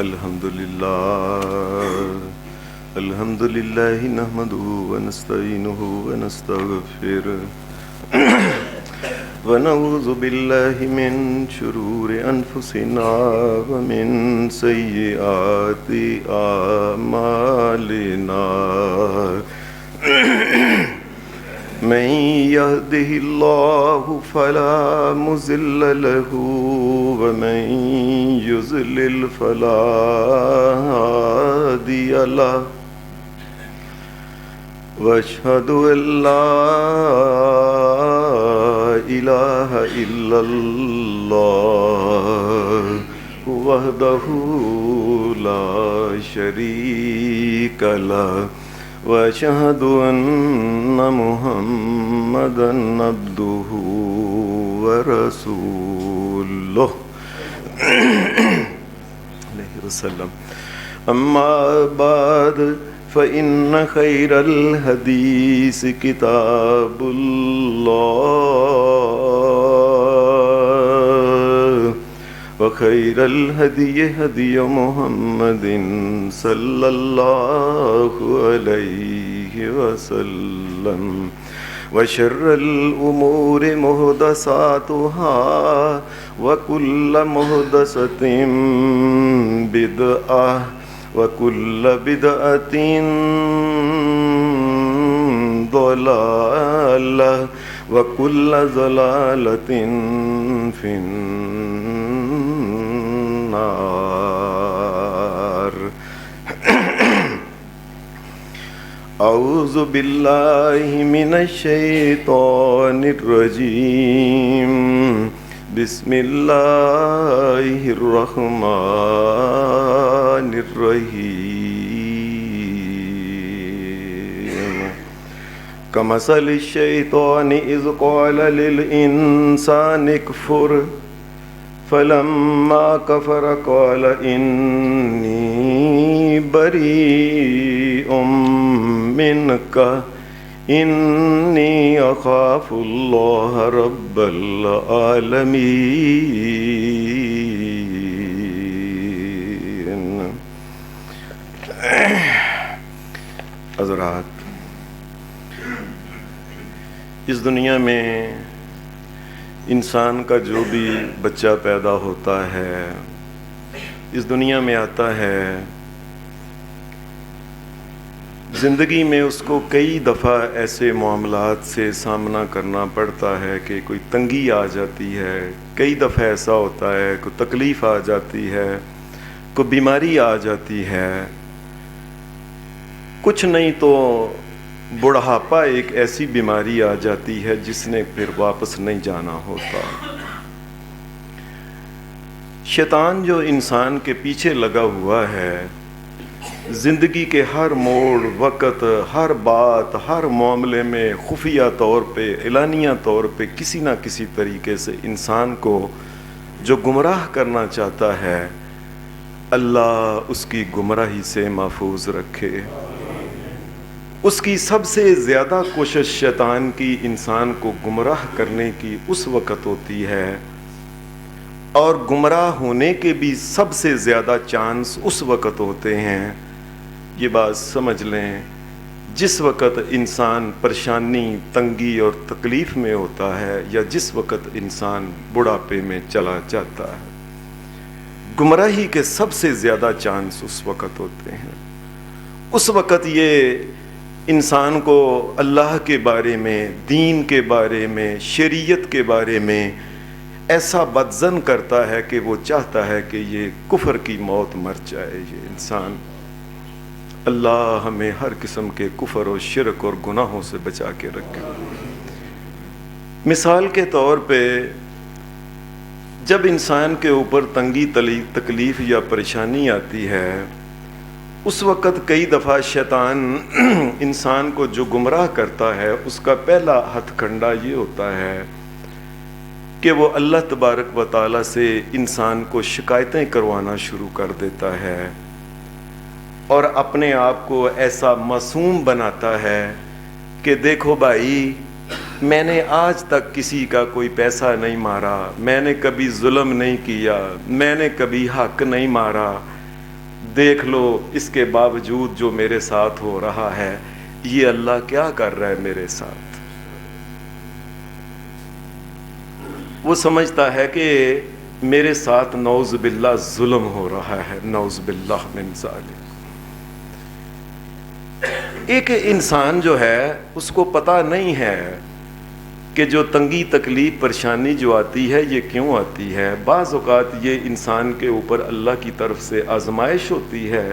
الحمد لله نحمده ونستعينه ونستغفره ونعوذ بالله من شرور أنفسنا ومن سيئات أعمالنا من يهده الله فلا مضل له ومن يضلل فلا هادي له واشهد ان لا اله الا الله وحده لا شريك له واشهد ان محمدا عبده ورسوله عليه وسلم اما بعد فإن خير الحديث كتاب الله وخير الهدي هدي محمد صلى الله عليه وسلم وشر الأمور محدثاتها وكل محدثة بدعة وكل بدعة ضلالة وكل ضلالة في النار أعوذ بالله من الشيطان الرجيم بسم الله الرحمن الرحيم كمثل الشيطان إذ قال للإنسان اكفر فلما كفر قال إني بريء منك إني أخاف الله رب العالمين. حضرات، اس دنیا میں انسان کا جو بھی بچہ پیدا ہوتا ہے، اس دنیا میں آتا ہے، زندگی میں اس کو کئی دفعہ ایسے معاملات سے سامنا کرنا پڑتا ہے کہ کوئی تنگی آ جاتی ہے، کئی دفعہ ایسا ہوتا ہے کوئی تکلیف آ جاتی ہے، کوئی بیماری آ جاتی ہے، کچھ نہیں تو بڑھاپا ایک ایسی بیماری آ جاتی ہے جس نے پھر واپس نہیں جانا ہوتا. شیطان جو انسان کے پیچھے لگا ہوا ہے، زندگی کے ہر موڑ وقت، ہر بات، ہر معاملے میں خفیہ طور پہ، اعلانیہ طور پہ کسی نہ کسی طریقے سے انسان کو جو گمراہ کرنا چاہتا ہے، اللہ اس کی گمراہی سے محفوظ رکھے. اس کی سب سے زیادہ کوشش شیطان کی انسان کو گمراہ کرنے کی اس وقت ہوتی ہے، اور گمراہ ہونے کے بھی سب سے زیادہ چانس اس وقت ہوتے ہیں. یہ بات سمجھ لیں، جس وقت انسان پریشانی، تنگی اور تکلیف میں ہوتا ہے، یا جس وقت انسان بڑھاپے میں چلا جاتا ہے، گمراہی کے سب سے زیادہ چانس اس وقت ہوتے ہیں. اس وقت یہ انسان کو اللہ کے بارے میں، دین کے بارے میں، شریعت کے بارے میں ایسا بدظن کرتا ہے کہ وہ چاہتا ہے کہ یہ کفر کی موت مر جائے یہ انسان. اللہ ہمیں ہر قسم کے کفر اور شرک اور گناہوں سے بچا کے رکھے. مثال کے طور پہ جب انسان کے اوپر تنگی، تکلیف یا پریشانی آتی ہے، اس وقت کئی دفعہ شیطان انسان کو جو گمراہ کرتا ہے، اس کا پہلا ہتھ کنڈا یہ ہوتا ہے کہ وہ اللہ تبارک و تعالیٰ سے انسان کو شکایتیں کروانا شروع کر دیتا ہے، اور اپنے آپ کو ایسا معصوم بناتا ہے کہ دیکھو بھائی، میں نے آج تک کسی کا کوئی پیسہ نہیں مارا، میں نے کبھی ظلم نہیں کیا، میں نے کبھی حق نہیں مارا، دیکھ لو اس کے باوجود جو میرے ساتھ ہو رہا ہے، یہ اللہ کیا کر رہا ہے میرے ساتھ۔ وہ سمجھتا ہے کہ میرے ساتھ نعوذ باللہ ظلم ہو رہا ہے، نعوذ باللہ من ذالک۔ ایک انسان جو ہے اس کو پتہ نہیں ہے کہ جو تنگی تکلیف پریشانی جو آتی ہے یہ کیوں آتی ہے۔ بعض اوقات یہ انسان کے اوپر اللہ کی طرف سے آزمائش ہوتی ہے،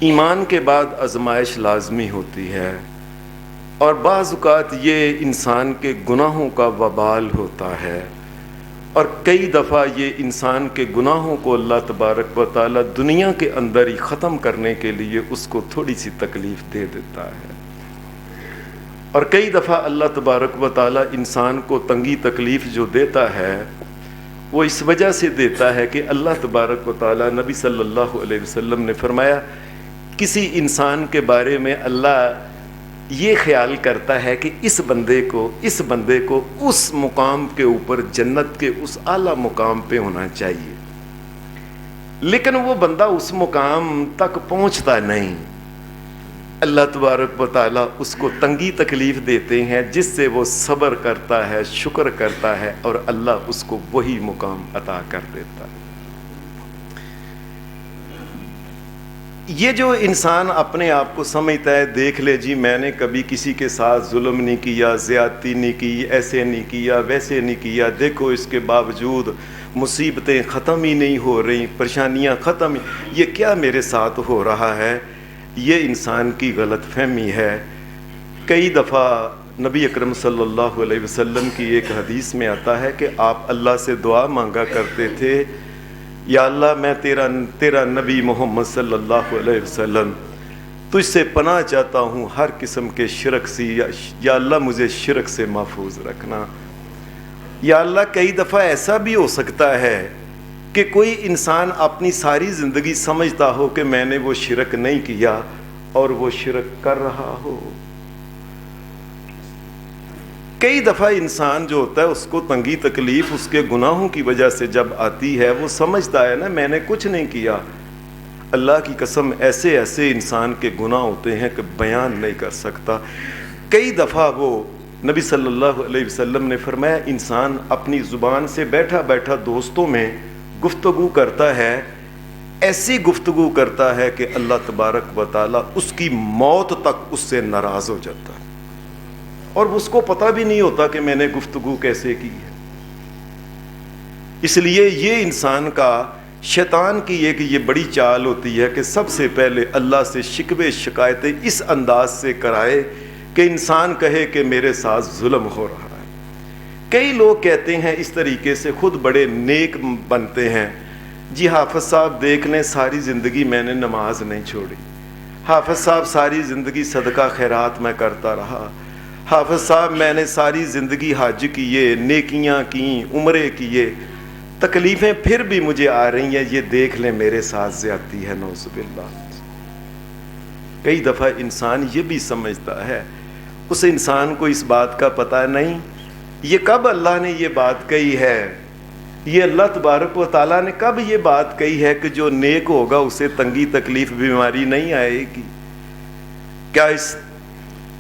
ایمان کے بعد آزمائش لازمی ہوتی ہے، اور بعض اوقات یہ انسان کے گناہوں کا وبال ہوتا ہے، اور کئی دفعہ یہ انسان کے گناہوں کو اللہ تبارک و تعالی دنیا کے اندر ہی ختم کرنے کے لیے اس کو تھوڑی سی تکلیف دے دیتا ہے، اور کئی دفعہ اللہ تبارک و تعالی انسان کو تنگی تکلیف جو دیتا ہے وہ اس وجہ سے دیتا ہے کہ اللہ تبارک و تعالی، نبی صلی اللہ علیہ وسلم نے فرمایا، کسی انسان کے بارے میں اللہ یہ خیال کرتا ہے کہ اس بندے کو اس مقام کے اوپر جنت کے اس اعلیٰ مقام پہ ہونا چاہیے، لیکن وہ بندہ اس مقام تک پہنچتا نہیں۔ اللہ تبارک و تعالیٰ اس کو تنگی تکلیف دیتے ہیں جس سے وہ صبر کرتا ہے، شکر کرتا ہے، اور اللہ اس کو وہی مقام عطا کر دیتا ہے۔ یہ جو انسان اپنے آپ کو سمجھتا ہے، دیکھ لے جی میں نے کبھی کسی کے ساتھ ظلم نہیں کیا، زیادتی نہیں کی، ایسے نہیں کیا، ویسے نہیں کیا، دیکھو اس کے باوجود مصیبتیں ختم ہی نہیں ہو رہی، پریشانیاں ختم، یہ کیا میرے ساتھ ہو رہا ہے، یہ انسان کی غلط فہمی ہے۔ کئی دفعہ نبی اکرم صلی اللہ علیہ وسلم کی ایک حدیث میں آتا ہے کہ آپ اللہ سے دعا مانگا کرتے تھے، یا اللہ میں تیرا نبی محمد صلی اللہ علیہ وسلم تجھ سے پناہ چاہتا ہوں ہر قسم کے شرک سے، یا اللہ مجھے شرک سے محفوظ رکھنا۔ یا اللہ کئی دفعہ ایسا بھی ہو سکتا ہے کہ کوئی انسان اپنی ساری زندگی سمجھتا ہو کہ میں نے وہ شرک نہیں کیا اور وہ شرک کر رہا ہو۔ کئی دفعہ انسان جو ہوتا ہے اس کو تنگی تکلیف اس کے گناہوں کی وجہ سے جب آتی ہے، وہ سمجھتا ہے نا میں نے کچھ نہیں کیا۔ اللہ کی قسم ایسے انسان کے گناہ ہوتے ہیں کہ بیان نہیں کر سکتا۔ کئی دفعہ وہ نبی صلی اللہ علیہ وسلم نے فرمایا، انسان اپنی زبان سے بیٹھا بیٹھا دوستوں میں گفتگو کرتا ہے، ایسی گفتگو کرتا ہے کہ اللہ تبارک و تعالی اس کی موت تک اس سے ناراض ہو جاتا ہے، اور اس کو پتہ بھی نہیں ہوتا کہ میں نے گفتگو کیسے کی ہے۔ اس لیے یہ انسان کا، شیطان کی ایک یہ بڑی چال ہوتی ہے کہ سب سے پہلے اللہ سے شکوے شکایتیں اس انداز سے کرائے کہ انسان کہے کہ میرے ساتھ ظلم ہو رہا ہے۔ کئی لوگ کہتے ہیں اس طریقے سے خود بڑے نیک بنتے ہیں، جی حافظ صاحب دیکھ لیں ساری زندگی میں نے نماز نہیں چھوڑی، حافظ صاحب ساری زندگی صدقہ خیرات میں کرتا رہا، حافظ صاحب میں نے ساری زندگی حج کیے، نیکیاں کیں، عمرے کیے، تکلیفیں پھر بھی مجھے آ رہی ہیں، یہ دیکھ لیں میرے ساتھ زیادتی ہے، نعوذ باللہ۔ کئی دفعہ انسان یہ بھی سمجھتا ہے، اس انسان کو اس بات کا پتہ نہیں یہ کب اللہ نے یہ بات کہی ہے، یہ اللہ تبارک و تعالیٰ نے کب یہ بات کہی ہے کہ جو نیک ہوگا اسے تنگی تکلیف بیماری نہیں آئے گی۔ کیا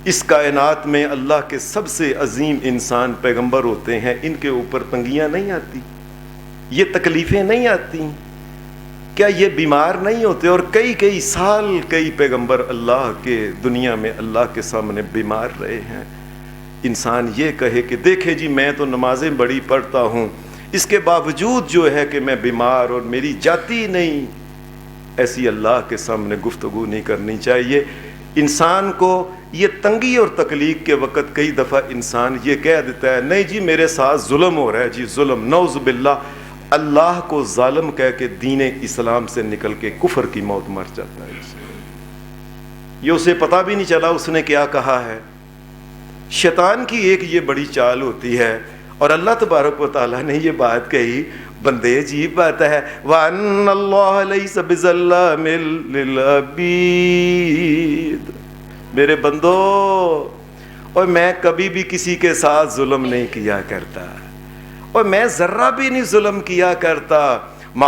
اس کائنات میں اللہ کے سب سے عظیم انسان پیغمبر ہوتے ہیں، ان کے اوپر تنگیاں نہیں آتی، یہ تکلیفیں نہیں آتی، کیا یہ بیمار نہیں ہوتے؟ اور کئی سال کئی پیغمبر اللہ کے دنیا میں اللہ کے سامنے بیمار رہے ہیں۔ انسان یہ کہے کہ دیکھے جی میں تو نمازیں بڑی پڑھتا ہوں، اس کے باوجود جو ہے کہ میں بیمار اور میری جاتی نہیں، ایسی اللہ کے سامنے گفتگو نہیں کرنی چاہیے۔ انسان کو یہ تنگی اور تکلیف کے وقت کئی دفعہ انسان یہ کہہ دیتا ہے نہیں جی میرے ساتھ ظلم ہو رہا ہے، جی ظلم، نعوذ باللہ، اللہ کو ظالم کہہ کے دین اسلام سے نکل کے کفر کی موت مر جاتا ہے۔ یہ اسے پتہ بھی نہیں چلا اس نے کیا کہا ہے۔ شیطان کی ایک یہ بڑی چال ہوتی ہے، اور اللہ تبارک و تعالیٰ نے یہ بات کہی، بندے عجیب بات ہے، وَأَنَّ اللَّهَ لَيْسَ بِظَلَّامٍ لِّلْعَبِيدِ، میرے بندو، اور میں کبھی بھی کسی کے ساتھ ظلم نہیں کیا کرتا، اور میں ذرہ بھی نہیں ظلم کیا کرتا، ما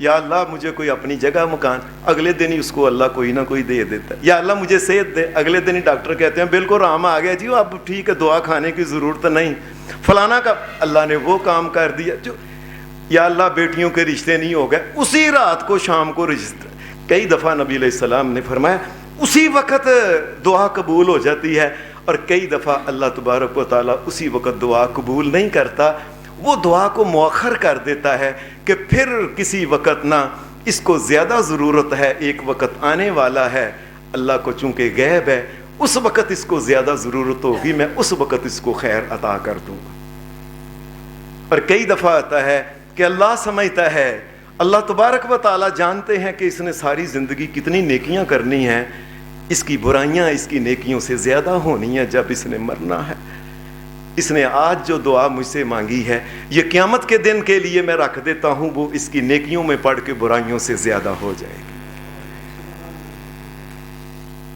یا اللہ مجھے کوئی اپنی جگہ مکان، اگلے دن ہی اس کو اللہ کوئی نہ کوئی دے دیتا ہے. یا اللہ مجھے صحت دے، اگلے دن ہی ڈاکٹر کہتے ہیں بالکل آرام آ گیا جی، اب ٹھیک ہے، دعا کھانے کی ضرورت نہیں. فلانا کا اللہ نے وہ کام کر دیا جو. یا اللہ بیٹیوں کے رشتے نہیں ہو گئے، اسی رات کو شام کو رشتے. کئی دفعہ نبی علیہ السلام نے فرمایا اسی وقت دعا قبول ہو جاتی ہے، اور کئی دفعہ اللہ تبارک و تعالیٰ اسی وقت دعا قبول نہیں کرتا، وہ دعا کو مؤخر کر دیتا ہے کہ پھر کسی وقت نہ، اس کو زیادہ ضرورت ہے، ایک وقت آنے والا ہے، اللہ کو چونکہ غیب ہے، اس وقت اس کو زیادہ ضرورت ہوگی، میں اس وقت اس کو خیر عطا کر دوں گا. اور کئی دفعہ آتا ہے کہ اللہ سمجھتا ہے، اللہ تبارک و تعالیٰ جانتے ہیں کہ اس نے ساری زندگی کتنی نیکیاں کرنی ہیں، اس کی برائیاں اس کی نیکیوں سے زیادہ ہونی ہیں جب اس نے مرنا ہے. اس نے آج جو دعا مجھ سے مانگی ہے یہ قیامت کے دن کے لیے میں رکھ دیتا ہوں، وہ اس کی نیکیوں میں پڑھ کے برائیوں سے زیادہ ہو جائے گی.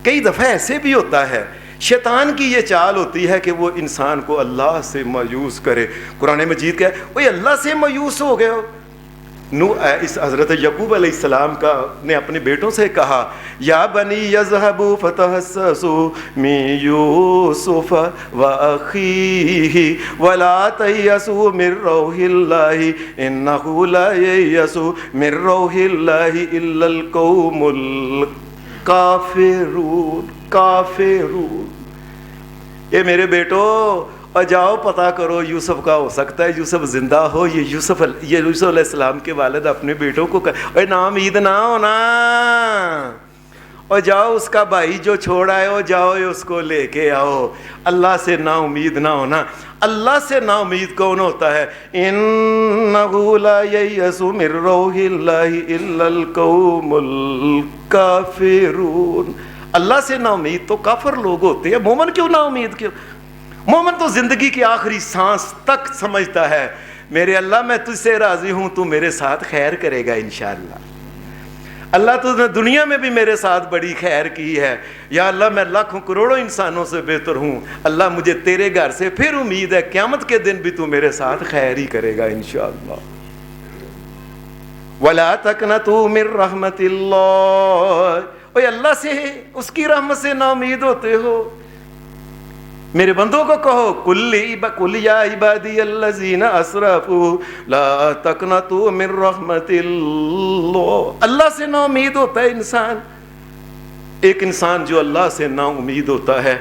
کئی دفعہ ایسے بھی ہوتا ہے، شیطان کی یہ چال ہوتی ہے کہ وہ انسان کو اللہ سے مایوس کرے. قرآن مجید کہ اوہ اللہ سے مایوس ہو گئے ہو. اس حضرت یعقوب علیہ السلام کا نے اپنے بیٹوں سے کہا یا بنی یذهبوا فتحسسوا من یوسف واخیہ ولا تیأسوا من روح اللہ انہ لا ییأس من روح اللہ الا القوم کافرون. اے میرے بیٹو، اور جاؤ پتہ کرو یوسف کا، ہو سکتا ہے یوسف زندہ ہو. یہ یوسف علیہ السلام کے والد اپنے بیٹوں کو اے نا امید نہ ہونا، اور جاؤ اس کا بھائی جو چھوڑ آئے ہو جاؤ اس کو لے کے آؤ. اللہ سے نا امید نہ ہونا. اللہ سے نا امید کون ہوتا ہے؟ انہ لا ییأس من روح اللہ الا القوم الکافرون. اللہ سے نا امید تو کافر لوگ ہوتے ہیں، مومن کیوں نا امید کیوں؟ مومن تو زندگی کی آخری سانس تک سمجھتا ہے میرے اللہ میں تجھ سے راضی ہوں، تو میرے ساتھ خیر کرے گا انشاءاللہ. اللہ تو نے دنیا میں بھی میرے ساتھ بڑی خیر کی ہے. یا اللہ میں لاکھوں کروڑوں انسانوں سے بہتر ہوں، اللہ مجھے تیرے گھر سے پھر امید ہے قیامت کے دن بھی تو میرے ساتھ خیر ہی کرے گا انشاءاللہ. وَلَا تَقْنَطُوا مِن رَحْمَتِ اللَّهِ. اوہ اللہ سے، اس کی رحمت سے نا امید ہوتے ہو؟ میرے بندوں کو کہو قل یا عبادی الذین اسرفوا لا تقنطوا من رحمت اللہ. اللہ سے نا امید ہوتا ہے انسان. ایک انسان جو اللہ سے نا امید ہوتا ہے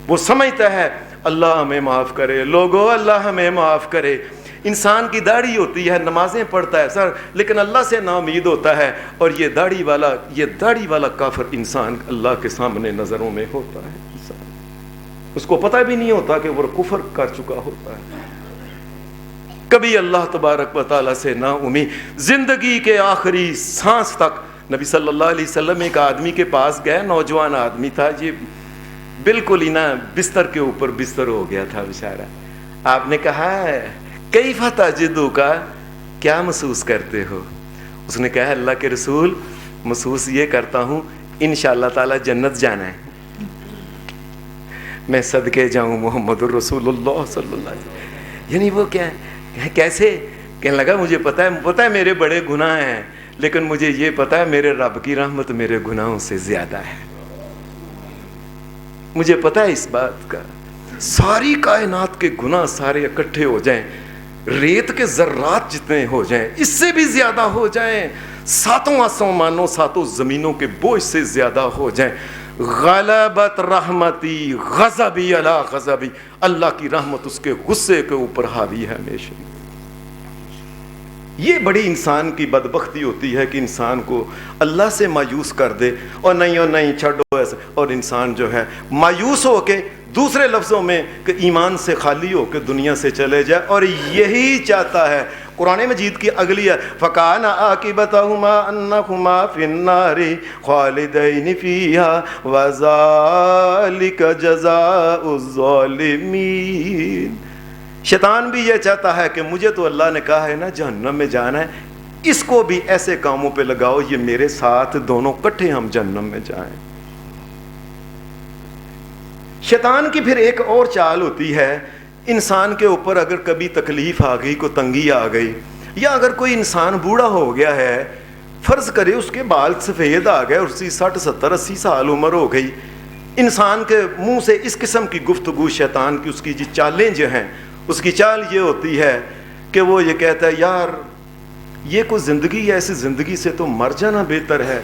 وہ سمجھتا ہے اللہ ہمیں معاف کرے، لوگو اللہ ہمیں معاف کرے. انسان کی داڑھی ہوتی ہے، نمازیں پڑھتا ہے سر، لیکن اللہ سے نا امید ہوتا ہے، اور یہ داڑھی والا کافر انسان اللہ کے سامنے نظروں میں ہوتا ہے. اس کو پتہ بھی نہیں ہوتا کہ وہ کفر کر چکا ہوتا ہے. کبھی اللہ تبارک و تعالیٰ سے نا امید. زندگی کے آخری سانس تک نبی صلی اللہ علیہ وسلم ایک آدمی کے پاس گئے، نوجوان آدمی تھا، یہ بالکل ہی نا بستر کے اوپر بستر ہو گیا تھا بیچارہ. آپ نے کہا کیف تجدک، کیا محسوس کرتے ہو؟ اس نے کہا اللہ کے رسول محسوس یہ کرتا ہوں انشاءاللہ تعالیٰ جنت جانا ہے. میں صدقے جاؤں محمد الرسول اللہ صلی اللہ علیہ وسلم. یعنی وہ کیا ہے، کیسے کہنے لگا مجھے پتہ ہے میرے بڑے گناہ ہیں، لیکن مجھے یہ پتہ ہے میرے رب کی رحمت میرے گناہوں سے زیادہ ہے. مجھے پتہ ہے اس بات کا. ساری کائنات کے گناہ سارے اکٹھے ہو جائیں، ریت کے ذرات جتنے ہو جائیں، اس سے بھی زیادہ ہو جائیں، ساتوں آسمانوں ساتوں زمینوں کے بوجھ سے زیادہ ہو جائیں، غلبت رحمتی غضبی علی غضبی، اللہ کی رحمت اس کے غصے کے اوپر حاوی ہے ہمیشہ. یہ بڑی انسان کی بدبختی ہوتی ہے کہ انسان کو اللہ سے مایوس کر دے، اور نہیں چھوڑو ایسے، اور انسان جو ہے مایوس ہو کے، دوسرے لفظوں میں کہ ایمان سے خالی ہو کے دنیا سے چلے جائے. اور یہی چاہتا ہے قرآن مجید کی اگلی ہے فَكَانَ عَاقِبَتَهُمَا أَنَّهُمَا فِي النَّارِ خَالِدَيْنِ فِيهَا وَذَلِكَ جَزَاءُ الظَّالِمِينَ. شیطان بھی یہ چاہتا ہے کہ مجھے تو اللہ نے کہا ہے نا جہنم میں جانا ہے، اس کو بھی ایسے کاموں پہ لگاؤ یہ میرے ساتھ دونوں کٹھے ہم جہنم میں جائیں. شیطان کی پھر ایک اور چال ہوتی ہے، انسان کے اوپر اگر کبھی تکلیف آ گئی، کوئی تنگی آ گئی، یا اگر کوئی انسان بوڑھا ہو گیا ہے فرض کرے اس کے بال سفید آ گئے اور اسی 60 70 80 سال عمر ہو گئی، انسان کے منہ سے اس قسم کی گفتگو شیطان کی، اس کی جو چالیں جو ہیں، اس کی چال یہ ہوتی ہے کہ وہ یہ کہتا ہے یار یہ کوئی زندگی ہے، ایسی زندگی سے تو مر جانا بہتر ہے،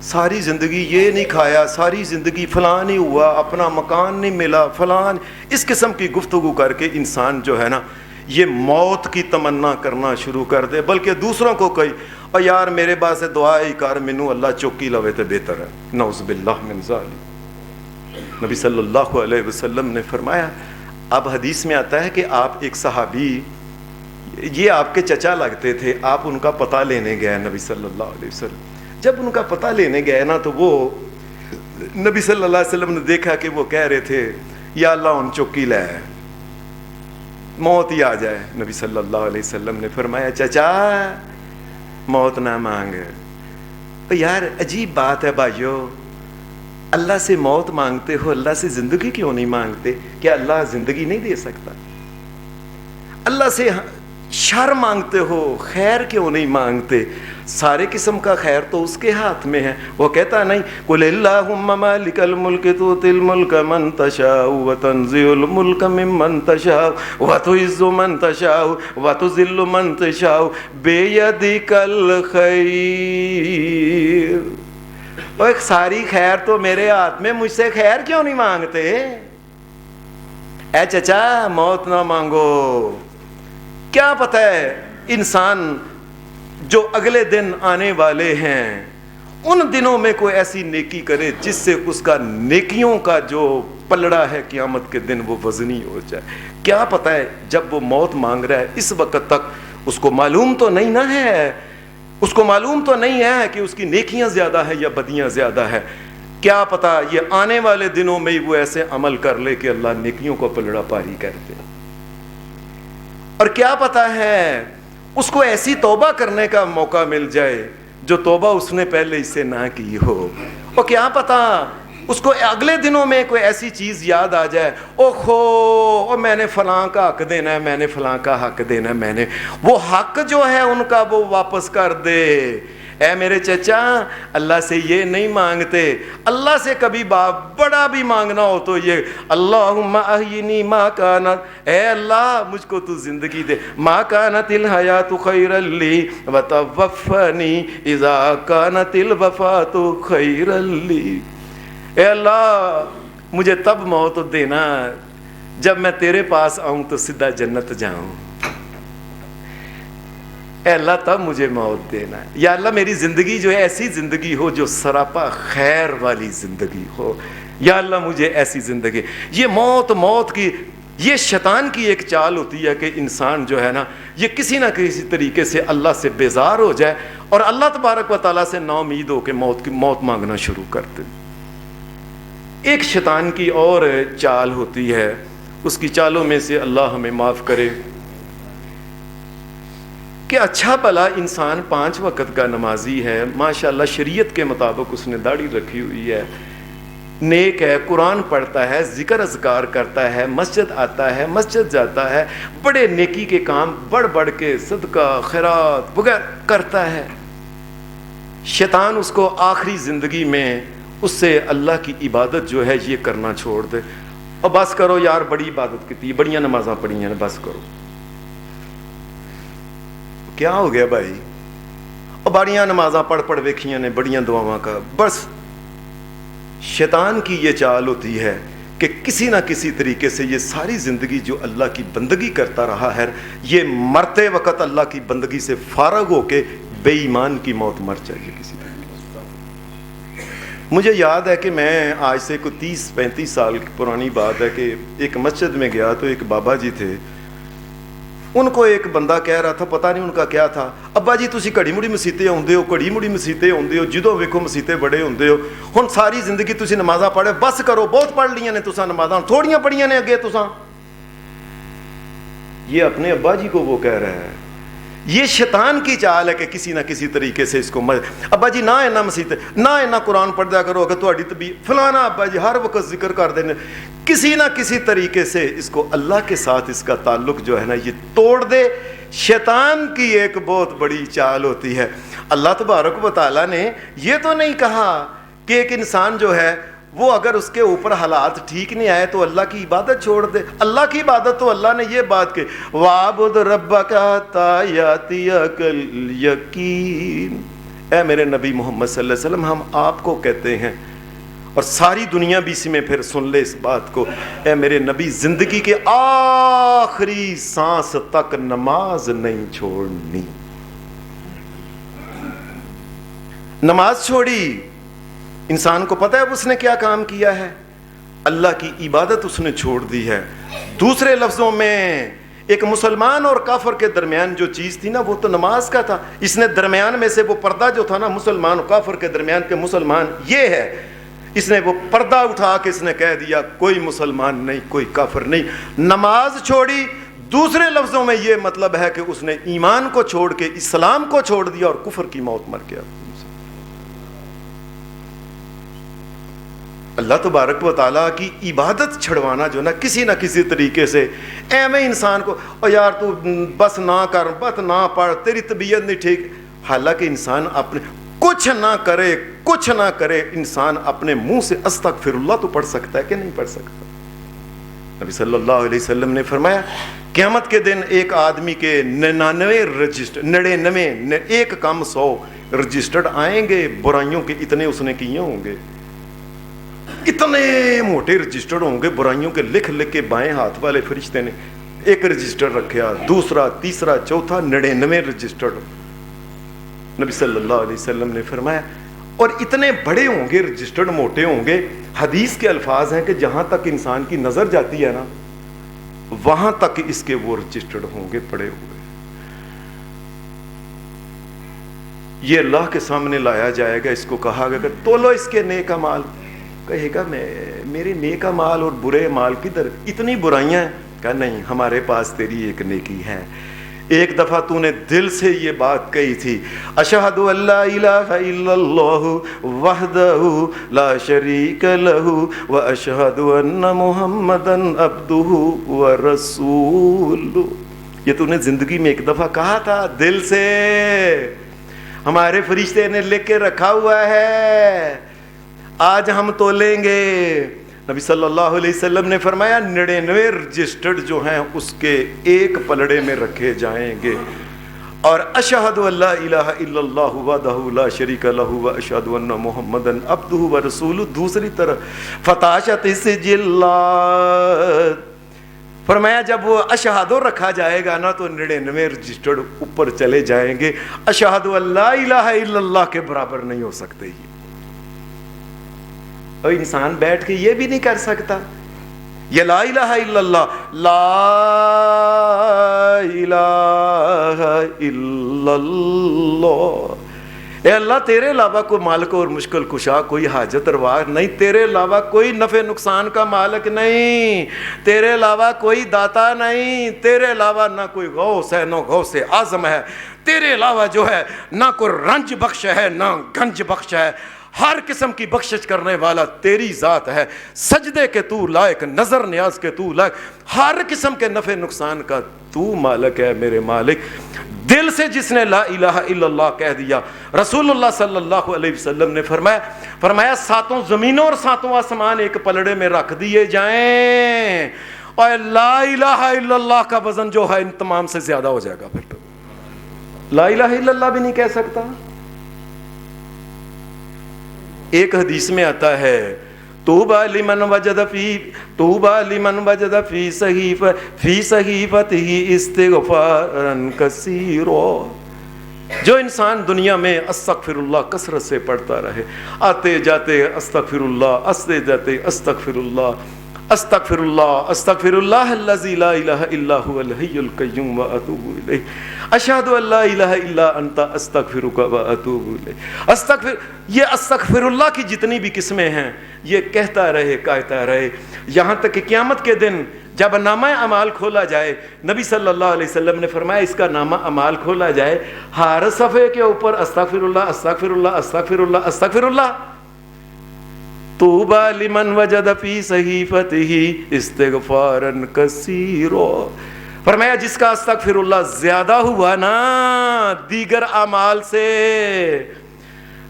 ساری زندگی یہ نہیں کھایا، ساری زندگی فلاں نہیں ہوا، اپنا مکان نہیں ملا، فلاں، اس قسم کی گفتگو کر کے انسان جو ہے نا یہ موت کی تمنا کرنا شروع کر دے، بلکہ دوسروں کو کہی اور یار میرے پاس دعا ہی کر مینوں اللہ چوکی لوے تے بہتر ہے، نعوذ باللہ من ذالک۔ نبی صلی اللہ علیہ وسلم نے فرمایا، اب حدیث میں آتا ہے کہ آپ ایک صحابی، یہ آپ کے چچا لگتے تھے، آپ ان کا پتہ لینے گئے نبی صلی اللہ علیہ وسلم، جب ان کا پتہ لینے گئے نا تو وہ نبی صلی اللہ علیہ وسلم نے دیکھا کہ وہ کہہ رہے تھے یا اللہ ان چوکی لے، موت ہی آ جائے۔ نبی صلی اللہ علیہ وسلم نے فرمایا چچا موت نہ مانگ۔ تو یار عجیب بات ہے بھائیو، اللہ سے موت مانگتے ہو، اللہ سے زندگی کیوں نہیں مانگتے؟ کیا اللہ زندگی نہیں دے سکتا؟ اللہ سے شر مانگتے ہو، خیر کیوں نہیں مانگتے؟ سارے قسم کا خیر تو اس کے ہاتھ میں ہے۔ وہ کہتا نہیں قل اللہم مالک الملک تؤتی الملک من تشاء وتنزع الملک ممن تشاء وتعز من تشاء وتذل من تشاء بیدک الخیر۔ اور ساری خیر تو میرے ہاتھ میں، مجھ سے خیر کیوں نہیں مانگتے؟ اے چچا موت نہ مانگو، کیا پتہ ہے انسان جو اگلے دن آنے والے ہیں ان دنوں میں کوئی ایسی نیکی کرے جس سے اس کا نیکیوں کا جو پلڑا ہے قیامت کے دن وہ وزنی ہو جائے۔ کیا پتہ ہے جب وہ موت مانگ رہا ہے اس وقت تک اس کو معلوم تو نہیں نہ ہے، اس کو معلوم تو نہیں ہے کہ اس کی نیکیاں زیادہ ہے یا بدیاں زیادہ ہے۔ کیا پتہ یہ آنے والے دنوں میں ہی وہ ایسے عمل کر لے کہ اللہ نیکیوں کو پلڑا پاری کر دے، اور کیا پتہ ہے اس کو ایسی توبہ کرنے کا موقع مل جائے جو توبہ اس نے پہلے اس سے نہ کی ہو، اور کیا پتہ اس کو اگلے دنوں میں کوئی ایسی چیز یاد آ جائے، اوہو میں نے فلاں کا حق دینا ہے، میں نے فلاں کا حق دینا ہے، میں نے وہ حق جو ہے ان کا وہ واپس کر دے۔ اے میرے چچا اللہ سے یہ نہیں مانگتے، اللہ سے کبھی بڑا بھی مانگنا ہو تو یہ اللہم احیینی ما کانت، اے اللہ مجھ کو تو زندگی دے، ما کانت الحیات خیرا لی وتوفنی اذا کانت الوفات خیرا لی۔ اے اللہ مجھے تب موت دینا جب میں تیرے پاس آؤں تو سیدھا جنت جاؤں، اے اللہ تب مجھے موت دینا ہے۔ یا اللہ میری زندگی جو ہے ایسی زندگی ہو جو سراپا خیر والی زندگی ہو، یا اللہ مجھے ایسی زندگی۔ یہ موت کی یہ شیطان کی ایک چال ہوتی ہے کہ انسان جو ہے نا یہ کسی نہ کسی طریقے سے اللہ سے بیزار ہو جائے اور اللہ تبارک و تعالیٰ سے نا امید ہو کے موت مانگنا شروع کر دے۔ ایک شیطان کی اور چال ہوتی ہے، اس کی چالوں میں سے اللہ ہمیں معاف کرے، کہ اچھا بھلا انسان 5 وقت کا نمازی ہے، ماشاءاللہ شریعت کے مطابق اس نے داڑھی رکھی ہوئی ہے، نیک ہے، قرآن پڑھتا ہے، ذکر اذکار کرتا ہے، مسجد آتا ہے، مسجد جاتا ہے، بڑے نیکی کے کام بڑھ کے صدقہ خیرات وغیرہ کرتا ہے۔ شیطان اس کو آخری زندگی میں اس سے اللہ کی عبادت جو ہے یہ کرنا چھوڑ دے، اور بس کرو یار بڑی عبادت کی، بڑیاں نمازاں پڑھی ہیں، بس کرو۔ کیا ہو گیا بھائی؟ اور بڑیاں نمازاں پڑھ ویکھیاں نے، بڑیاں دعاواں کا، بس شیطان کی یہ چال ہوتی ہے کہ کسی نہ کسی طریقے سے یہ ساری زندگی جو اللہ کی بندگی کرتا رہا ہے یہ مرتے وقت اللہ کی بندگی سے فارغ ہو کے بے ایمان کی موت مر جائے کسی طریقے سے۔ مجھے یاد ہے کہ میں آج سے کوئی 30-35 سال کی پرانی بات ہے کہ ایک مسجد میں گیا تو ایک بابا جی تھے، ان کو ایک بندہ کہہ رہا تھا، پتہ نہیں ان کا کیا تھا، ابا جی تسی گھڑی مڑی مسیتے آؤندے ہو، گھڑی مڑی مسیتے آؤندے ہو، جدوں ویکھو مسیتے بڑے ہوندے ہو، ہن ساری زندگی تسی نمازاں پڑھے، بس کرو، بہت پڑھ لیاں نے تساں نمازاں، تھوڑیاں پڑھیاں نے اگے تساں۔ یہ اپنے ابا جی کو وہ کہہ رہا ہے۔ یہ شیطان کی چال ہے کہ کسی نہ کسی طریقے سے اس کو ابا جی نہ اینا مسیتے، نہ اینا قرآن پڑھ دیا کرو، اگر تہاڈی طبیعت فلانا ابا جی ہر وقت ذکر کر دینے، کسی نہ کسی طریقے سے اس کو اللہ کے ساتھ اس کا تعلق جو ہے نا یہ توڑ دے۔ شیطان کی ایک بہت بڑی چال ہوتی ہے۔ اللہ تبارک و تعالیٰ نے یہ تو نہیں کہا کہ ایک انسان جو ہے وہ اگر اس کے اوپر حالات ٹھیک نہیں آئے تو اللہ کی عبادت چھوڑ دے. اللہ کی عبادت تو اللہ نے یہ بات کہ وَعْبُدْ رَبَّكَ حَتَّىٰ يَأْتِيَكَ الْيَقِينُ. اے میرے نبی محمد صلی اللہ علیہ وسلم، ہم آپ کو کہتے ہیں اور ساری دنیا بھی اسی میں پھر سن لے اس بات کو، اے میرے نبی زندگی کے آخری سانس تک نماز نہیں چھوڑنی. نماز چھوڑی، انسان کو پتہ ہے اب اس نے کیا کام کیا ہے؟ اللہ کی عبادت اس نے چھوڑ دی ہے. دوسرے لفظوں میں ایک مسلمان اور کافر کے درمیان جو چیز تھی نا وہ تو نماز کا تھا. اس نے درمیان میں سے وہ پردہ جو تھا نا مسلمان اور کافر کے درمیان کے مسلمان یہ ہے، اس نے وہ پردہ اٹھا کے اس نے کہہ دیا کوئی مسلمان نہیں کوئی کافر نہیں. نماز چھوڑی، دوسرے لفظوں میں یہ مطلب ہے کہ اس نے ایمان کو چھوڑ کے اسلام کو چھوڑ دیا اور کفر کی موت مر گیا. اللہ تبارک و تعالیٰ کی عبادت چھڑوانا جو نا کسی نہ کسی طریقے سے ایم انسان کو او یار تو بس نہ کر، بس نہ پڑھ، تیری طبیعت نہیں ٹھیک. حالانکہ انسان اپنے کچھ نہ کرے انسان اپنے منہ سے استغفر اللہ تو پڑھ سکتا ہے کہ نہیں پڑھ سکتا؟ نبی صلی اللہ علیہ وسلم نے فرمایا قیامت کے دن ایک آدمی کے 99 رجسٹر 99 ایک کم 100 رجسٹرڈ آئیں گے برائیوں کے. اتنے اس نے کیے ہوں گے، اتنے موٹے رجسٹر ہوں گے برائیوں کے، لکھ کے بائیں ہاتھ والے فرشتے نے ایک رجسٹر رکھا، دوسرا تیسرا چوتھا 99 رجسٹر. نبی صلی اللہ علیہ وسلم نے فرمایا اور اتنے بڑے ہوں گے رجسٹرڈ، موٹے ہوں گے. حدیث کے الفاظ ہیں کہ جہاں تک انسان کی نظر جاتی ہے نا وہاں تک اس کے وہ رجسٹرڈ ہوں گے پڑے ہوئے. یہ اللہ کے سامنے لایا جائے گا، اس کو کہا گا کہ تولو اس کے نیک اعمال. کہے گا میرے نیک اعمال اور برے اعمال کدھر؟ اتنی برائیاں ہیں. کہا نہیں، ہمارے پاس تیری ایک نیکی ہے. ایک دفعہ تو نے دل سے یہ بات کہی تھی، اشہد ان لا الہ الا اللہ وحدہ لا شریک لہ واشہد ان محمدا عبدہ ورسولہ. یہ تو نے زندگی میں ایک دفعہ کہا تھا دل سے، ہمارے فرشتے نے لکھ کے رکھا ہوا ہے، آج ہم تولیں گے. نبی صلی اللہ علیہ وسلم نے فرمایا 99 رجسٹرڈ جو ہیں اس کے ایک پلڑے میں رکھے جائیں گے. اور اشہد ان لا الہ الا اللہ وحدہ لا شریک لہ واشہد ان محمدا عبدہ ورسولہ دوسری طرف فتاشت السجلات. فرمایا جب وہ اشہادو رکھا جائے گا نا تو 99 رجسٹرڈ اوپر چلے جائیں گے. اشہد ان لا الہ الا اللہ کے برابر نہیں ہو سکتے. اور انسان بیٹھ کے یہ بھی نہیں کر سکتا یہ لا الہ الا اللہ، لا الہ الا اللہ. اے اللہ تیرے علاوہ کوئی مالک اور مشکل کشا، کوئی حاجت روا نہیں، تیرے علاوہ کوئی نفع نقصان کا مالک نہیں، تیرے علاوہ کوئی داتا نہیں، تیرے علاوہ نہ کوئی غوث ہے نہ غوث اعظم ہے، تیرے علاوہ جو ہے نہ کوئی رنج بخش ہے نہ گنج بخش ہے. ہر قسم کی بخشش کرنے والا تیری ذات ہے، سجدے کے تو لائق، نظر نیاز کے تو لائق، ہر قسم کے نفع نقصان کا تو مالک ہے میرے مالک. دل سے جس نے لا الہ الا اللہ کہہ دیا، رسول اللہ صلی اللہ علیہ وسلم نے فرمایا 7 زمینوں اور 7 آسمان ایک پلڑے میں رکھ دیے جائیں اور لا الہ الا اللہ کا وزن جو ہے ان تمام سے زیادہ ہو جائے گا. پھر تو لا الہ الا اللہ بھی نہیں کہہ سکتا. ایک حدیث میں آتا ہے طوبی لمن وجد فی صحیفتہ استغفارا کثیرا. جو انسان دنیا میں استغفر اللہ کثرت سے پڑھتا رہے، آتے جاتے استغفر اللہ، آتے جاتے استغفر اللہ، استغفر اللہ، استغفر اللہ الذی لا الہ الا هو الحی القیوم واتوب الیہ، اشہد ان لا الہ الا انت استغفرک واتوب الیہ. یہ استغفر اللہ کی جتنی بھی قسمیں ہیں یہ کہتا رہے یہاں تک کہ قیامت کے دن جب نامہ اعمال کھولا جائے، نبی صلی اللہ علیہ وسلم نے فرمایا اس کا نامہ اعمال کھولا جائے، ہر صفحے کے اوپر استغفر اللہ استغفر اللہ استغفر اللہ استغفر اللہ. طوبی لمن وجد فی صحیفتہ استغفارا کثیرا. فرمایا جس کا استغفر اللہ زیادہ ہوا نا دیگر اعمال سے،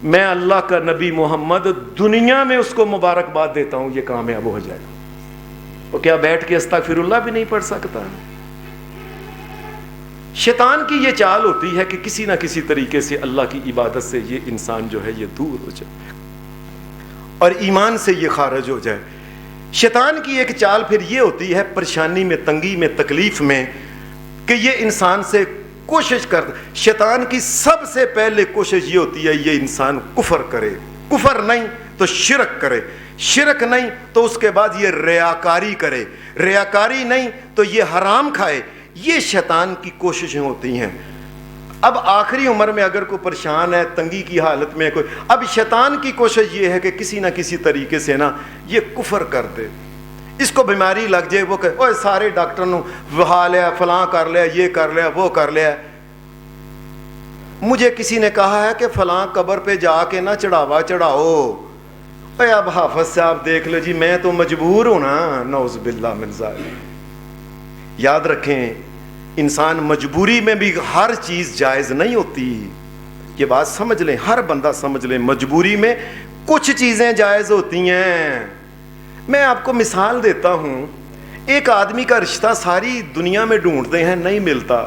میں اللہ کا نبی محمد دنیا میں اس کو مبارکباد دیتا ہوں، یہ کامیاب ہو جائے گا۔ وہ کیا بیٹھ کے استغفر اللہ بھی نہیں پڑھ سکتا؟ شیطان کی یہ چال ہوتی ہے کہ کسی نہ کسی طریقے سے اللہ کی عبادت سے یہ انسان جو ہے یہ دور ہو جائے اور ایمان سے یہ خارج ہو جائے۔ شیطان کی ایک چال پھر یہ ہوتی ہے پریشانی میں، تنگی میں، تکلیف میں، کہ یہ انسان سے کوشش کر، شیطان کی سب سے پہلے کوشش یہ ہوتی ہے یہ انسان کفر کرے، کفر نہیں تو شرک کرے، شرک نہیں تو اس کے بعد یہ ریاکاری کرے، ریاکاری نہیں تو یہ حرام کھائے۔ یہ شیطان کی کوششیں ہوتی ہیں۔ اب آخری عمر میں اگر کوئی پریشان ہے، تنگی کی حالت میں کوئی، اب شیطان کی کوشش یہ ہے کہ کسی نہ کسی طریقے سے نا یہ کفر کر دے، اس کو بیماری لگ جائے، وہ کہ اوے سارے ڈاکٹر نو وہا لیا، فلاں کر لیا، یہ کر لیا، وہ کر لیا۔ مجھے کسی نے کہا ہے کہ فلاں قبر پہ جا کے نہ چڑھاوا چڑھاؤ۔ اے اب حافظ صاحب دیکھ لو جی، میں تو مجبور ہوں نا، نعوذ باللہ من ذالک۔ یاد رکھیں انسان مجبوری میں بھی ہر چیز جائز نہیں ہوتی، یہ بات سمجھ لیں، ہر بندہ سمجھ لیں، مجبوری میں کچھ چیزیں جائز ہوتی ہیں۔ میں آپ کو مثال دیتا ہوں، ایک آدمی کا رشتہ ساری دنیا میں ڈھونڈتے ہیں، نہیں ملتا،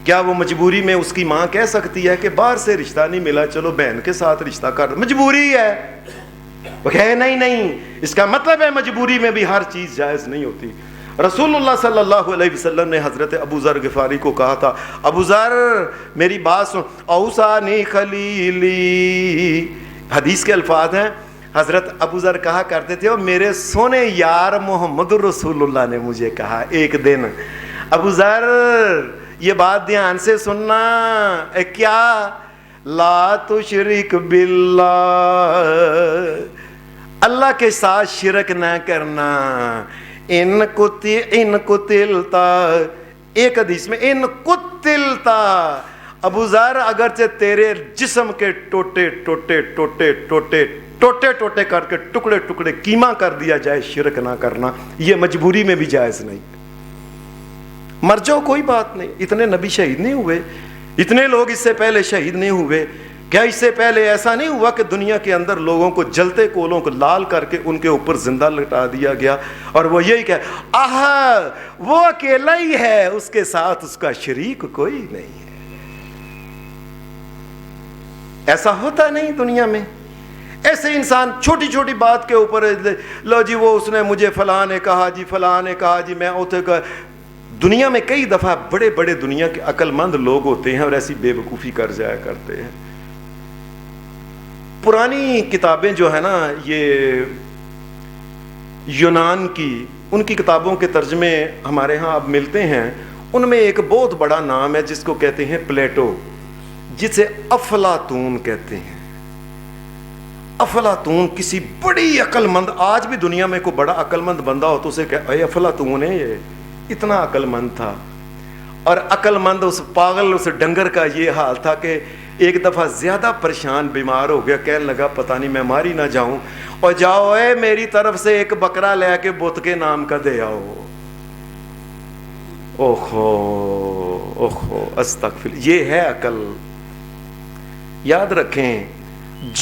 کیا وہ مجبوری میں اس کی ماں کہہ سکتی ہے کہ باہر سے رشتہ نہیں ملا چلو بہن کے ساتھ رشتہ کر؟ مجبوری ہے، وہ کہے نہیں، اس کا مطلب ہے مجبوری میں بھی ہر چیز جائز نہیں ہوتی۔ رسول اللہ صلی اللہ علیہ وسلم نے حضرت ابو ذر غفاری کو کہا تھا، ابو ذر میری بات سن، اوصانی خلیلی، حدیث کے الفاظ ہیں، حضرت ابو ذر کہا کرتے تھے، اور میرے سونے یار محمد رسول اللہ نے مجھے کہا ایک دن، ابو ذر یہ بات دھیان سے سننا، کیا؟ لا تشرک باللہ، اللہ کے ساتھ شرک نہ کرنا۔ ان قتلتا، ایک حدیث میں ان قتلتا، ابو ذر اگرچہ تیرے جسم کے ٹوٹے ٹوٹے ٹوٹے ٹوٹے ٹوٹے ٹوٹے کر کے ٹکڑے ٹکڑے کیما کر دیا جائے، شرک نہ کرنا، یہ مجبوری میں بھی جائز نہیں۔ مر جاؤ کوئی بات نہیں، اتنے نبی شہید نہیں ہوئے، اتنے لوگ اس سے پہلے شہید نہیں ہوئے، کیا اس سے پہلے ایسا نہیں ہوا کہ دنیا کے اندر لوگوں کو جلتے کولوں کو لال کر کے ان کے اوپر زندہ لٹا دیا گیا، اور وہ یہی کہ وہ اکیلا ہی ہے، اس کے ساتھ اس کا شریک کوئی نہیں ہے؟ ایسا ہوتا نہیں دنیا میں۔ ایسے انسان چھوٹی چھوٹی بات کے اوپر لو جی وہ اس نے مجھے فلاں نے کہا جی، فلاں نے کہا جی، میں اوتھے کا۔ دنیا میں کئی دفعہ بڑے بڑے دنیا کے عقل مند لوگ ہوتے ہیں اور ایسی بے وقوفی کر جایا کرتے ہیں۔ پرانی کتابیں جو ہے نا یہ یونان کی، ان کی کتابوں کے ترجمے ہمارے ہاں اب ملتے ہیں، ان میں ایک بہت بڑا نام ہے جس کو کہتے ہیں پلیٹو، جسے افلاطون کہتے ہیں۔ افلاطون کسی بڑی عقل مند، آج بھی دنیا میں کوئی بڑا عقل مند بندہ ہو تو اسے کہ اے افلاطون ہے، یہ اتنا عقل مند تھا۔ اور عقل مند اس پاگل اس ڈنگر کا یہ حال تھا کہ ایک دفعہ زیادہ پریشان بیمار ہو گیا، کہنے لگا پتہ نہیں میں ماری نہ جاؤں، اور جاؤ اے میری طرف سے ایک بکرا لے کے بت کے نام کا دے آؤ۔ اوہو اوہو استغفر، یہ ہے عقل۔ یاد رکھیں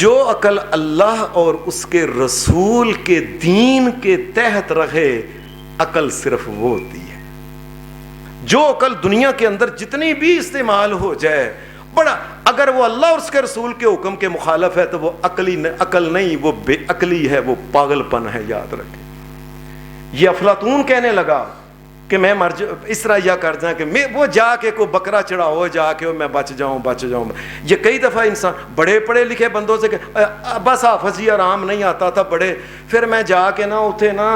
جو عقل اللہ اور اس کے رسول کے دین کے تحت رہے، عقل صرف وہ ہوتی ہے۔ جو عقل دنیا کے اندر جتنی بھی استعمال ہو جائے، بڑا اگر وہ اللہ اور اس کے رسول کے حکم کے مخالف ہے تو وہ عقل نہیں، وہ بے عقلی ہے، وہ پاگل پن ہے۔ یاد رکھیں یہ افلاطون کہنے لگا کہ میں اس طرح یا کر جائیں کہ میں وہ جا کے کوئی بکرا چڑھاؤ جا کے میں بچ جاؤں۔ یہ کئی دفعہ انسان بڑے پڑھے لکھے بندوں سے کہ بس حافظ جی آرام نہیں آتا تھا بڑے، پھر میں جا کے نا اتھے نا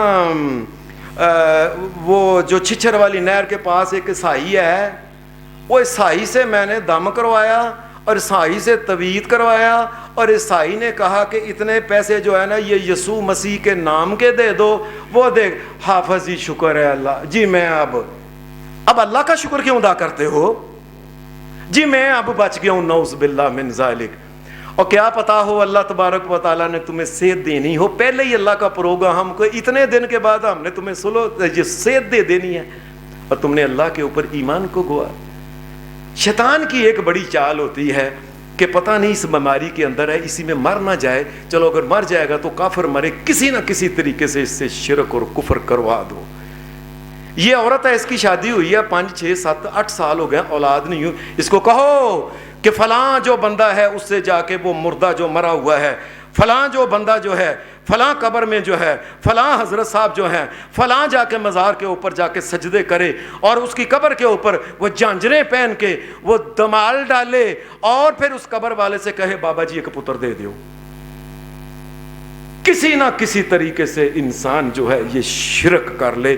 وہ جو چھچر والی نہر کے پاس ایک عیسائی ہے، وہ عیسائی سے میں نے دم کروایا اور عیسائی سے طویت کروایا، اور عیسائی نے کہا کہ اتنے پیسے جو ہے نا یہ یسوع مسیح کے نام کے دے دو۔ وہ دیکھ حافظ جی شکر ہے اللہ جی، میں اب اللہ کا شکر کیوں ادا کرتے ہو جی، میں اب بچ گیا ہوں، نعوذ باللہ من ذالک۔ اور کیا پتا ہو اللہ تبارک و تعالیٰ نے تمہیں صحت دینی ہو، پہلے ہی اللہ کا پروگرام کو اتنے دن کے بعد ہم نے تمہیں صحت دے دینی ہے، اور تم نے اللہ کے اوپر ایمان کو گوا۔ شیطان کی ایک بڑی چال ہوتی ہے کہ پتہ نہیں اس بیماری کے اندر ہے، اسی میں مر نہ جائے، چلو اگر مر جائے گا تو کافر مرے، کسی نہ کسی طریقے سے اس سے شرک اور کفر کروا دو۔ یہ عورت ہے، اس کی شادی ہوئی ہے 5 6 7 8 سال ہو گئے، اولاد نہیں ہوئی، اس کو کہو کہ فلاں جو بندہ ہے اس سے جا کے وہ مردہ جو مرا ہوا ہے، فلاں جو بندہ جو ہے فلاں قبر میں جو ہے، فلاں حضرت صاحب جو ہیں فلاں جا کے مزار کے اوپر جا کے سجدے کرے، اور اس کی قبر کے اوپر وہ جھانجریں پہن کے وہ دمال ڈالے، اور پھر اس قبر والے سے کہے بابا جی ایک پتر دے دیو۔ کسی نہ کسی طریقے سے انسان جو ہے یہ شرک کر لے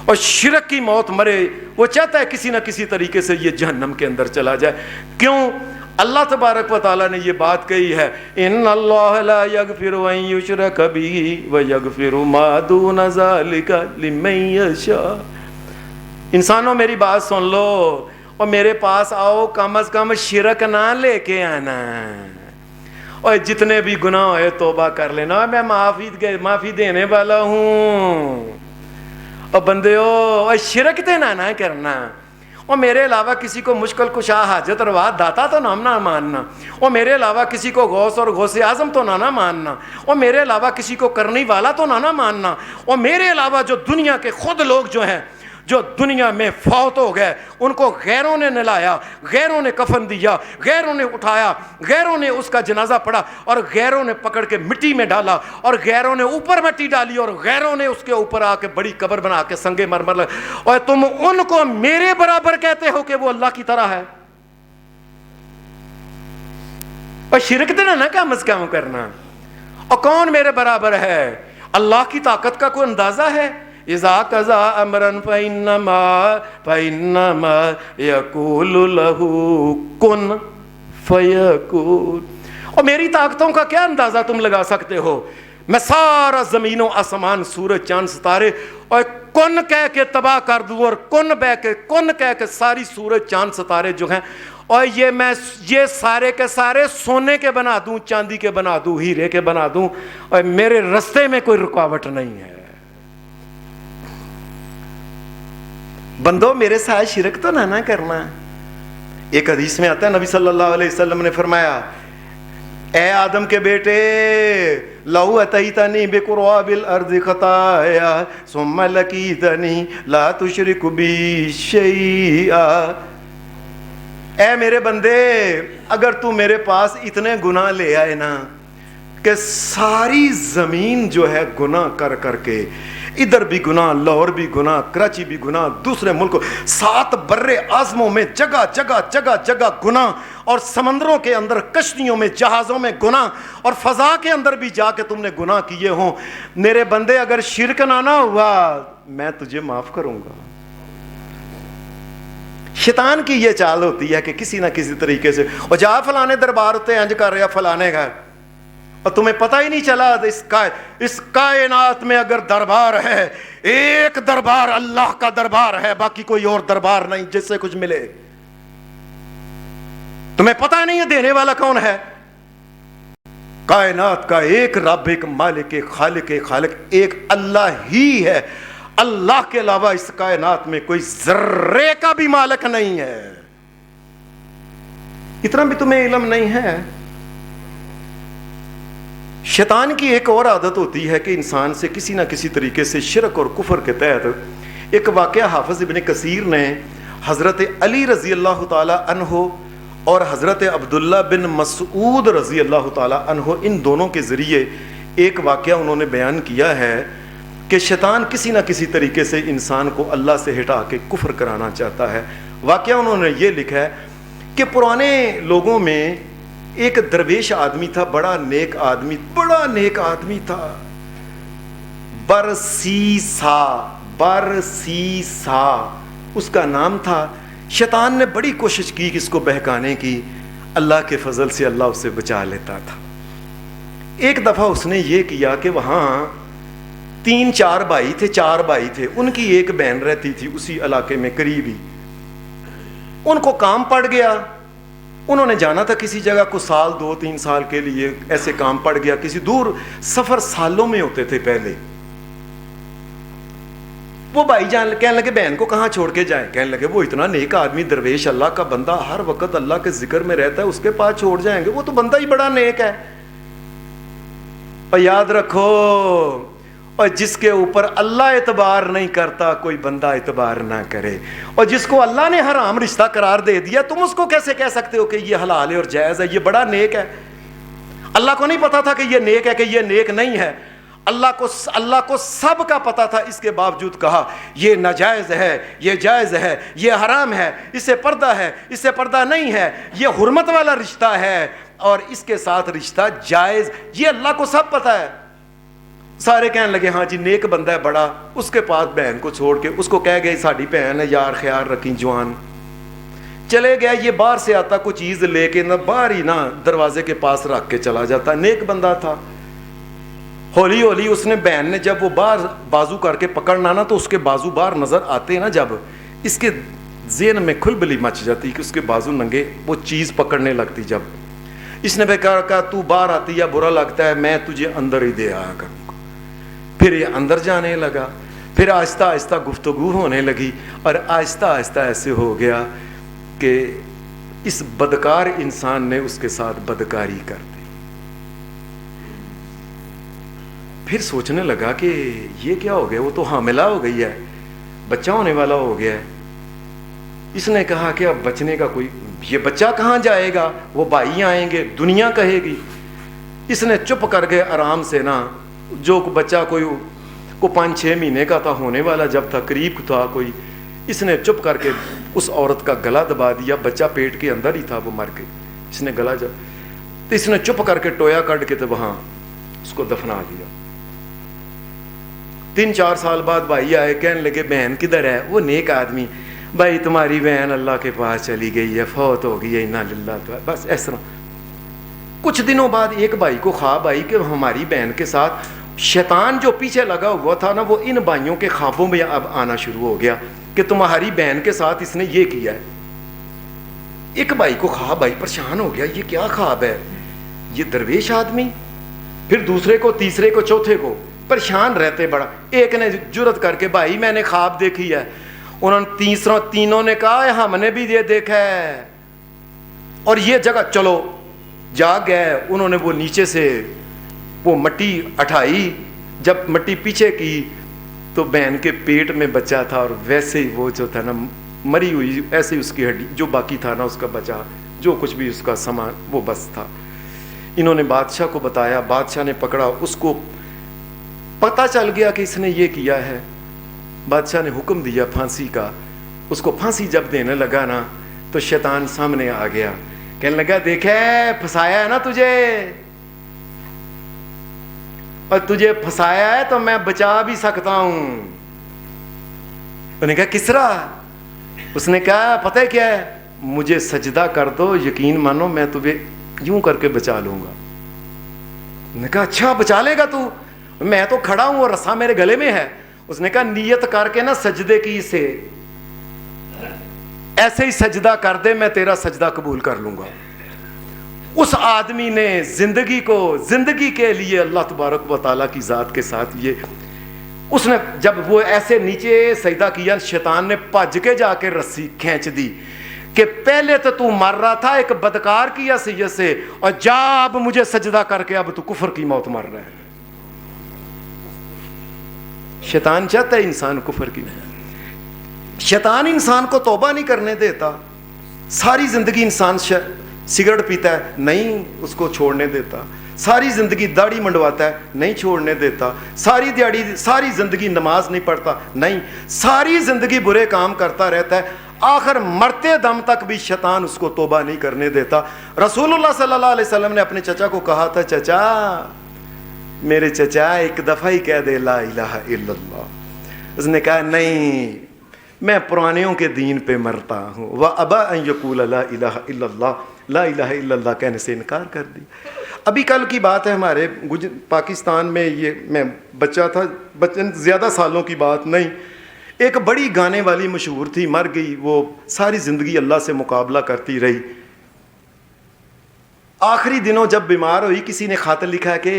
اور شرک کی موت مرے، وہ چاہتا ہے کسی نہ کسی طریقے سے یہ جہنم کے اندر چلا جائے۔ کیوں؟ اللہ تبارک و تعالیٰ نے یہ بات کہی ہے، ان اللہ لا یغفر ان یشرک بہ ویغفر ما دون ذلک لمن یشاء۔ انسانوں میری بات سن لو اور میرے پاس آؤ، کم از کم شرک نہ لے کے آنا، اور جتنے بھی گناہ ہوئے توبہ کر لینا، میں معافی دینے والا ہوں۔ اور بندے ہو شرک تے نہ کرنا، اور میرے علاوہ کسی کو مشکل کشا حاجت روا داتا تو نام نہ ماننا، اور میرے علاوہ کسی کو غوث اور غوث اعظم تو نہ ماننا، اور میرے علاوہ کسی کو کرنی والا تو نہ ماننا، اور میرے علاوہ جو دنیا کے خود لوگ جو ہیں جو دنیا میں فوت ہو گئے ان کو غیروں نے نلایا، غیروں نے کفن دیا، غیروں نے اٹھایا، غیروں نے اس کا جنازہ پڑھا، اور غیروں نے پکڑ کے مٹی میں ڈالا، اور غیروں نے اوپر مٹی ڈالی، اور غیروں نے اس کے اوپر آ کے بڑی قبر بنا کے سنگے مرمر لگا، اور تم ان کو میرے برابر کہتے ہو کہ وہ اللہ کی طرح ہے؟ اور شرک دینا نہ کم از کم کرنا۔ اور کون میرے برابر ہے؟ اللہ کی طاقت کا کوئی اندازہ ہے؟ اذا قضى امرا فانما يقول له كن فيكون۔ اور میری طاقتوں کا کیا اندازہ تم لگا سکتے ہو؟ میں سارا زمین و آسمان، سورج چاند ستارے اور کن کہہ کے تباہ کر دوں، اور کن کہہ کے ساری سورج چاند ستارے جو ہیں، اور یہ سارے کے سارے سونے کے بنا دوں، چاندی کے بنا دوں، ہیرے کے بنا دوں، اور میرے رستے میں کوئی رکاوٹ نہیں ہے۔ بندو میرے ساتھ شرک تو نہ کرنا۔ ایک حدیث میں آتا ہے، نبی صلی اللہ علیہ وسلم نے فرمایا، اے آدم کے بیٹے، لو اتیتنی بقراب الارض خطایا ثم لقیتنی لا تشرک بی شیئا۔ اے میرے بندے، اگر تو میرے پاس اتنے گناہ لے آئے نا کہ ساری زمین جو ہے گناہ کر کر کے، ادھر بھی گناہ، لاہور بھی گناہ، کراچی بھی گناہ، دوسرے ملکوں، 7 بر اعظموں میں جگہ جگہ گناہ، اور سمندروں کے اندر کشتیوں میں جہازوں میں گناہ، اور فضا کے اندر بھی جا کے تم نے گناہ کیے ہوں، میرے بندے اگر شرک نہ ہوا میں تجھے معاف کروں گا۔ شیطان کی یہ چال ہوتی ہے کہ کسی نہ کسی طریقے سے، اور جا فلانے دربار ہوتے انج کر رہا فلانے کا، اور تمہیں پتہ ہی نہیں چلا اس کائنات میں اگر دربار ہے، ایک دربار اللہ کا دربار ہے، باقی کوئی اور دربار نہیں جس سے کچھ ملے۔ تمہیں پتہ نہیں ہے دینے والا کون ہے؟ کائنات کا ایک رب، ایک مالک، ایک خالق ایک اللہ ہی ہے۔ اللہ کے علاوہ اس کائنات میں کوئی ذرے کا بھی مالک نہیں ہے۔ اتنا بھی تمہیں علم نہیں ہے؟ شیطان کی ایک اور عادت ہوتی ہے کہ انسان سے کسی نہ کسی طریقے سے شرک اور کفر کے تحت، ایک واقعہ حافظ ابن کثیر نے حضرت علی رضی اللہ تعالی عنہ اور حضرت عبداللہ بن مسعود رضی اللہ تعالی عنہ، ان دونوں کے ذریعے ایک واقعہ انہوں نے بیان کیا ہے کہ شیطان کسی نہ کسی طریقے سے انسان کو اللہ سے ہٹا کے کفر کرانا چاہتا ہے۔ واقعہ انہوں نے یہ لکھا ہے کہ پرانے لوگوں میں ایک درویش آدمی تھا، بڑا نیک آدمی تھا، برسیسا اس کا نام تھا۔ شیطان نے بڑی کوشش کی کہ اس کو بہکانے کی، اللہ کے فضل سے اللہ اسے بچا لیتا تھا۔ ایک دفعہ اس نے یہ کیا کہ وہاں 3-4 بھائی تھے، 4 بھائی تھے، ان کی ایک بہن رہتی تھی اسی علاقے میں قریب ہی۔ ان کو کام پڑ گیا، انہوں نے جانا تھا کسی جگہ کو، 2-3 سال کے لیے ایسے کام پڑ گیا، کسی دور سفر سالوں میں ہوتے تھے پہلے۔ وہ بھائی جان کہنے لگے بہن کو کہاں چھوڑ کے جائیں؟ کہنے لگے وہ اتنا نیک آدمی، درویش، اللہ کا بندہ، ہر وقت اللہ کے ذکر میں رہتا ہے، اس کے پاس چھوڑ جائیں گے؟ وہ تو بندہ ہی بڑا نیک ہے۔ اور یاد رکھو، اور جس کے اوپر اللہ اعتبار نہیں کرتا کوئی بندہ اعتبار نہ کرے، اور جس کو اللہ نے حرام رشتہ قرار دے دیا تم اس کو کیسے کہہ سکتے ہو کہ یہ حلال ہے اور جائز ہے، یہ بڑا نیک ہے؟ اللہ کو نہیں پتا تھا کہ یہ نیک ہے کہ یہ نیک نہیں ہے؟ اللہ کو سب کا پتا تھا، اس کے باوجود کہا یہ ناجائز ہے، یہ جائز ہے، یہ حرام ہے، اس سے پردہ ہے، اس سے پردہ نہیں ہے، یہ حرمت والا رشتہ ہے اور اس کے ساتھ رشتہ جائز، یہ اللہ کو سب پتا ہے۔ سارے کہنے لگے ہاں جی نیک بندہ ہے بڑا، اس کے پاس بہن کو چھوڑ کے اس کو کہہ گئے ساڑی بہن ہے یار خیال رکھیں جوان، چلے گیا۔ یہ باہر سے آتا کوئی چیز لے کے نہ باہر ہی نہ دروازے کے پاس رکھ کے چلا جاتا، نیک بندہ تھا۔ ہولی ہولی اس نے بہن نے جب وہ باہر بازو کر کے پکڑنا نا تو اس کے بازو باہر نظر آتے نا، جب اس کے ذہن میں کھلبلی مچ جاتی کہ اس کے بازو ننگے، وہ چیز پکڑنے لگتی۔ جب اس نے کہا تو باہر آتی یا برا لگتا ہے میں تجھے اندر ہی دے آیا کروں گا۔ پھر یہ اندر جانے لگا، پھر آہستہ آہستہ گفتگو ہونے لگی، اور آہستہ آہستہ ایسے ہو گیا کہ اس بدکار انسان نے اس کے ساتھ بدکاری کر دی۔ پھر سوچنے لگا کہ یہ کیا ہو گیا، وہ تو حاملہ ہو گئی ہے، بچہ ہونے والا ہو گیا ہے۔ اس نے کہا کہ اب بچنے کا کوئی، یہ بچہ کہاں جائے گا، وہ بھائی آئیں گے، دنیا کہے گی۔ اس نے چپ کر کے آرام سے نا، جو بچہ کوئی 5-6 مہینے کا تھا ہونے والا جب تھا، قریب تھا کوئی، اس نے چپ کر کے اس عورت کا گلا دبا دیا، بچہ پیٹ کے اندر ہی تھا، وہ مر گئی۔ اس نے گلا جب تو اس نے چپ کر کے ٹویا کٹ کے تو وہاں اس کو دفنا دیا۔ 3-4 سال بعد بھائی آئے، کہنے لگے بہن کدھر ہے؟ وہ نیک آدمی، بھائی تمہاری بہن اللہ کے پاس چلی گئی ہے، فوت ہو گئی ہے، انا للہ، تو بس اس طرح۔ کچھ دنوں بعد ایک بھائی کو خواب آئی کہ ہماری بہن کے ساتھ شیطان جو پیچھے لگا ہوا تھا نا، وہ ان بھائیوں کے خوابوں میں اب آنا شروع ہو گیا کہ تمہاری بہن کے ساتھ اس نے یہ کیا ہے۔ ایک بھائی کو خواب آئی، پریشان ہو گیا، یہ کیا خواب ہے، یہ درویش آدمی؟ پھر دوسرے کو، تیسرے کو، چوتھے کو، پریشان رہتے بڑا۔ ایک نے جرت کر کے بھائی میں نے خواب دیکھی ہے، انہوں نے تینوں نے کہا ہم نے بھی یہ دیکھا ہے، اور یہ جگہ چلو، جاگ گئے۔ انہوں نے وہ نیچے سے وہ مٹی اٹھائی، جب مٹی پیچھے کی تو بہن کے پیٹ میں بچہ تھا، اور ویسے ہی وہ جو تھا نا مری ہوئی، ایسے ہی اس کی ہڈی جو باقی تھا نا اس کا بچہ، جو کچھ بھی اس کا سامان وہ بس تھا۔ انہوں نے بادشاہ کو بتایا، بادشاہ نے پکڑا، اس کو پتہ چل گیا کہ اس نے یہ کیا ہے۔ بادشاہ نے حکم دیا پھانسی کا۔ اس کو پھانسی جب دینے لگا نا تو شیطان سامنے آ گیا، کہنے لگا دیکھے پھنسایا ہے نا تجھے، اور تجھے پھنسایا ہے تو میں بچا بھی سکتا ہوں۔ انہوں نے کہا کس طرح؟ اس نے کہا پتہ ہے کیا ہے، مجھے سجدہ کر دو، یقین مانو میں تمہیں یوں کر کے بچا لوں گا۔ انہوں نے کہا اچھا بچا لے گا تو؟ میں تو کھڑا ہوں اور رسا میرے گلے میں ہے۔ اس نے کہا نیت کر کے نا سجدے کی سے ایسے ہی سجدہ کر دے، میں تیرا سجدہ قبول کر لوں گا۔ اس آدمی نے زندگی کے لیے اللہ تبارک و تعالیٰ کی ذات کے ساتھ یہ، اس نے جب وہ ایسے نیچے سجدہ کیا، شیطان نے بھج کے جا کے رسی کھینچ دی کہ پہلے تو مر رہا تھا ایک بدکار کی حیثیت سے، اور جا اب مجھے سجدہ کر کے اب تو کفر کی موت مر رہا ہے۔ شیطان چاہتا ہے انسان کفر کی، شیطان انسان کو توبہ نہیں کرنے دیتا۔ ساری زندگی انسان سگریٹ پیتا ہے، نہیں اس کو چھوڑنے دیتا۔ ساری زندگی داڑھی منڈواتا ہے، نہیں چھوڑنے دیتا۔ ساری زندگی نماز نہیں پڑھتا، نہیں، ساری زندگی برے کام کرتا رہتا ہے، آخر مرتے دم تک بھی شیطان اس کو توبہ نہیں کرنے دیتا۔ رسول اللہ صلی اللہ علیہ وسلم نے اپنے چچا کو کہا تھا، چچا میرے چچا ایک دفعہ ہی کہہ دے لا الہ الا اللہ۔ اس نے کہا نہیں، میں پرانیوں کے دین پہ مرتا ہوں۔ وَأَبَا أَن يَقُولَ لَا إِلَهَ إِلَّا اللَّهُ، لا الہ الا اللہ کہنے سے انکار کر دی۔ ابھی کل کی بات ہے، ہمارے پاکستان میں، یہ میں بچہ تھا، زیادہ سالوں کی بات نہیں، ایک بڑی گانے والی مشہور تھی، مر گئی۔ وہ ساری زندگی اللہ سے مقابلہ کرتی رہی۔ آخری دنوں جب بیمار ہوئی، کسی نے خط لکھا کہ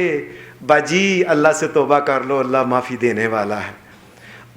باجی اللہ سے توبہ کر لو، اللہ معافی دینے والا ہے۔